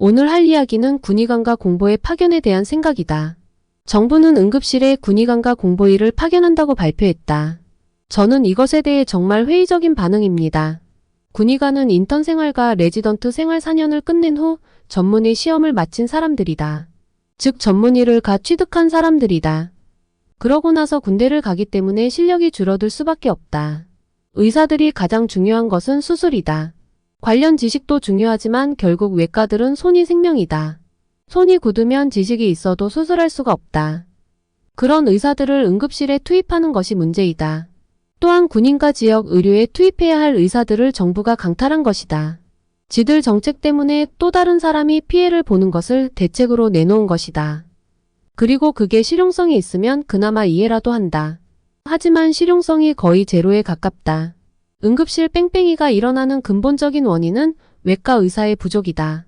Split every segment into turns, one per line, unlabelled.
오늘 할 이야기는 군의관과 공보의 파견에 대한 생각이다. 정부는 응급실에 군의관과 공보위를 파견한다고 발표했다. 저는 이것에 대해 정말 회의적인 반응입니다. 군의관은 인턴 생활과 레지던트 생활 4년을 끝낸 후 전문의 시험을 마친 사람들이다. 즉 전문의를 취득한 사람들이다. 그러고 나서 군대를 가기 때문에 실력이 줄어들 수밖에 없다. 의사들이 가장 중요한 것은 수술이다. 관련 지식도 중요하지만 결국 외과들은 손이 생명이다. 손이 굳으면 지식이 있어도 수술할 수가 없다. 그런 의사들을 응급실에 투입하는 것이 문제이다. 또한 군인과 지역 의료에 투입해야 할 의사들을 정부가 강탈한 것이다. 지들 정책 때문에 또 다른 사람이 피해를 보는 것을 대책으로 내놓은 것이다. 그리고 그게 실용성이 있으면 그나마 이해라도 한다. 하지만 실용성이 거의 제로에 가깝다. 응급실 뺑뺑이가 일어나는 근본적인 원인은 외과 의사의 부족이다.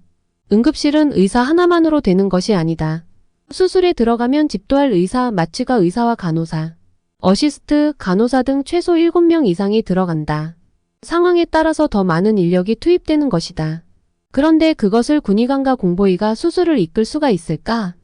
응급실은 의사 하나만으로 되는 것이 아니다. 수술에 들어가면 집도할 의사, 마취가 의사와 간호사, 어시스트, 간호사 등 최소 7명 이상이 들어간다. 상황에 따라서 더 많은 인력이 투입되는 것이다. 그런데 그것을 군의관과 공보위가 수술을 이끌 수가 있을까?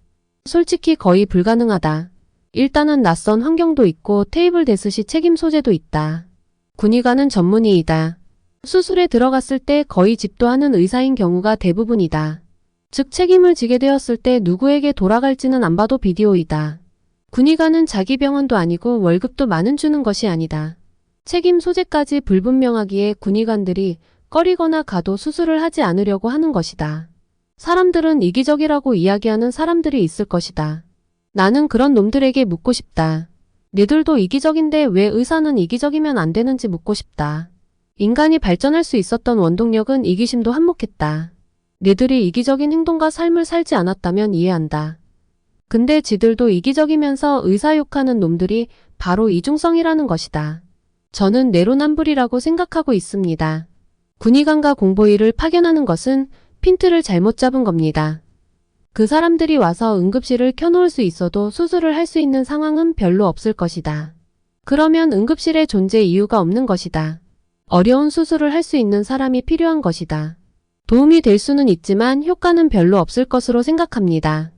솔직히 거의 불가능하다. 일단은 낯선 환경도 있고 테이블 데스시 책임 소재도 있다. 군의관은 전문의이다. 수술에 들어갔을 때 거의 집도하는 의사인 경우가 대부분이다. 즉 책임을 지게 되었을 때 누구에게 돌아갈지는 안 봐도 비디오이다. 군의관은 자기 병원도 아니고 월급도 많은 주는 것이 아니다. 책임 소재까지 불분명하기에 군의관들이 꺼리거나 가도 수술을 하지 않으려고 하는 것이다. 사람들은 이기적이라고 이야기하는 사람들이 있을 것이다. 나는 그런 놈들에게 묻고 싶다. 니들도 이기적인데 왜 의사는 이기적이면 안 되는지 묻고 싶다. 인간이 발전할 수 있었던 원동력은 이기심도 한몫했다. 니들이 이기적인 행동과 삶을 살지 않았다면 이해한다. 근데 지들도 이기적이면서 의사 욕하는 놈들이 바로 이중성이라는 것이다. 저는 내로남불이라고 생각하고 있습니다. 군의관과 공보위를 파견하는 것은 핀트를 잘못 잡은 겁니다. 그 사람들이 와서 응급실을 켜놓을 수 있어도 수술을 할 수 있는 상황은 별로 없을 것이다. 그러면 응급실의 존재 이유가 없는 것이다. 어려운 수술을 할 수 있는 사람이 필요한 것이다. 도움이 될 수는 있지만 효과는 별로 없을 것으로 생각합니다.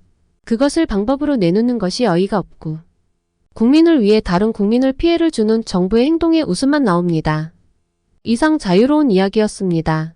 그것을 방법으로 내놓는 것이 어이가 없고 국민을 위해 다른 국민을 피해를 주는 정부의 행동에 웃음만 나옵니다. 이상 자유로운 이야기였습니다.